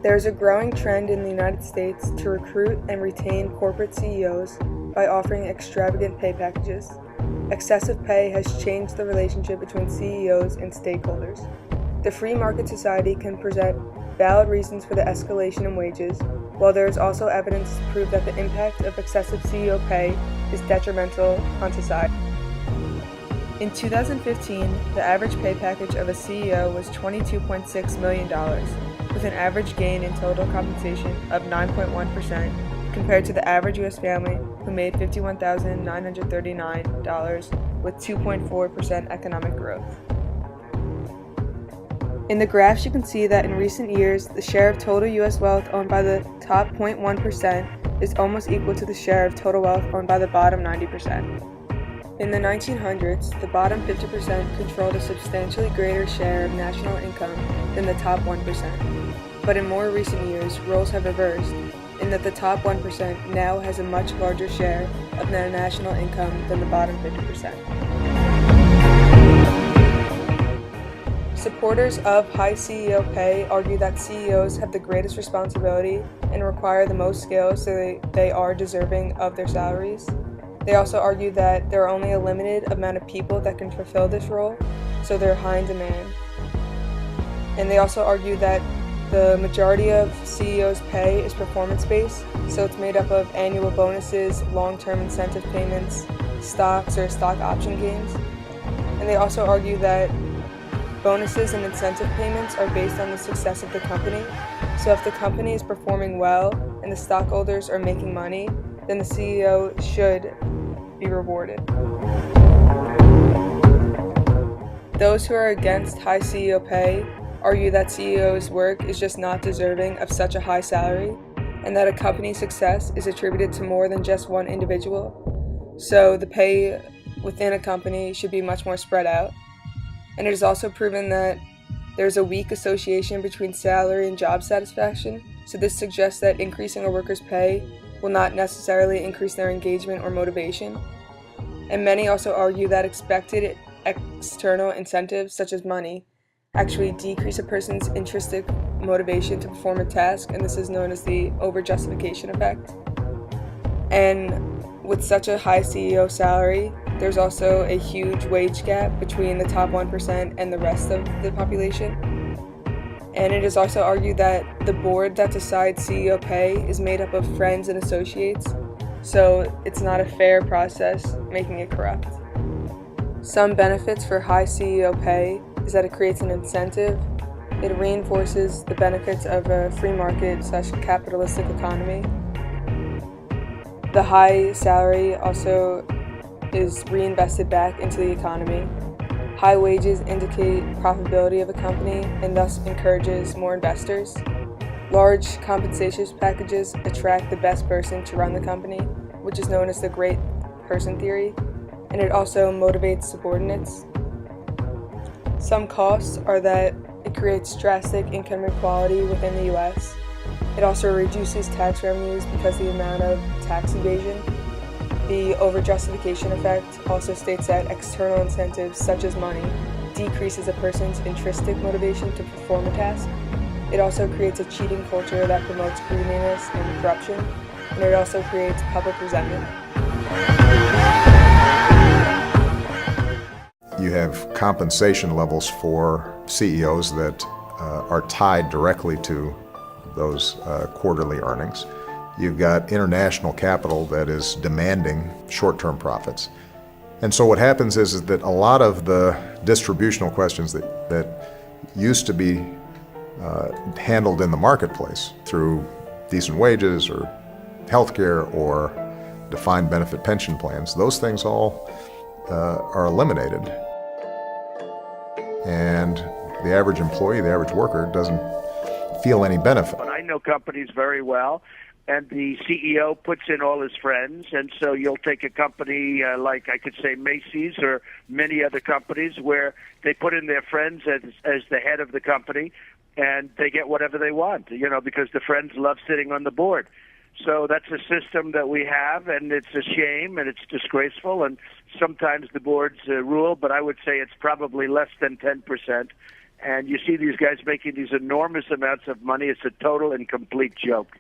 There is a growing trend in the United States to recruit and retain corporate CEOs by offering extravagant pay packages. Excessive pay has changed the relationship between CEOs and stakeholders. The free market society can present valid reasons for the escalation in wages, while there is also evidence to prove that the impact of excessive CEO pay is detrimental on society. In 2015, the average pay package of a CEO was $22.6 million, with an average gain in total compensation of 9.1% compared to the average U.S. family who made $51,939 with 2.4% economic growth. In the graphs, you can see that in recent years, the share of total U.S. wealth owned by the top 0.1% is almost equal to the share of total wealth owned by the bottom 90%. In the 1900s, the bottom 50% controlled a substantially greater share of national income than the top 1%. But in more recent years, roles have reversed, in that the top 1% now has a much larger share of their national income than the bottom 50%. Supporters of high CEO pay argue that CEOs have the greatest responsibility and require the most skill, so they are deserving of their salaries. They also argue that there are only a limited amount of people that can fulfill this role, so they're high in demand. And they also argue that the majority of CEOs' pay is performance-based, so it's made up of annual bonuses, long-term incentive payments, stocks or stock option gains. And they also argue that bonuses and incentive payments are based on the success of the company, so if the company is performing well and the stockholders are making money, then the CEO should be rewarded. Those who are against high CEO pay argue that CEOs' work is just not deserving of such a high salary, and that a company's success is attributed to more than just one individual. So the pay within a company should be much more spread out. And it is also proven that there's a weak association between salary and job satisfaction, so this suggests that increasing a worker's pay will not necessarily increase their engagement or motivation. And many also argue that expected external incentives, such as money, actually decrease a person's intrinsic motivation to perform a task, and this is known as the over-justification effect. And with such a high CEO salary, there's also a huge wage gap between the top 1% and the rest of the population. And it is also argued that the board that decides CEO pay is made up of friends and associates, so it's not a fair process, making it corrupt. Some benefits for high CEO pay is that it creates an incentive, it reinforces the benefits of a free market/capitalistic economy. The high salary also is reinvested back into the economy. High wages indicate profitability of a company and thus encourages more investors. Large compensation packages attract the best person to run the company, which is known as the great person theory, and it also motivates subordinates. Some costs are that it creates drastic income inequality within the US. It also reduces tax revenues because of the amount of tax evasion. The over-justification effect also states that external incentives, such as money, decreases a person's intrinsic motivation to perform a task. It also creates a cheating culture that promotes greediness and corruption, and it also creates public resentment. You have compensation levels for CEOs that are tied directly to those quarterly earnings. You've got international capital that is demanding short-term profits. And so what happens is that a lot of the distributional questions that used to be handled in the marketplace through decent wages or healthcare or defined benefit pension plans, those things all are eliminated. And the average employee, the average worker, doesn't feel any benefit. I know companies very well, and the CEO puts in all his friends, and so you'll take a company like, I could say, Macy's or many other companies where they put in their friends as the head of the company, and they get whatever they want, because the friends love sitting on the board. So that's a system that we have, and it's a shame, and it's disgraceful, and sometimes the boards rule, but I would say it's probably less than 10%. and you see these guys making these enormous amounts of money. It's a total and complete joke.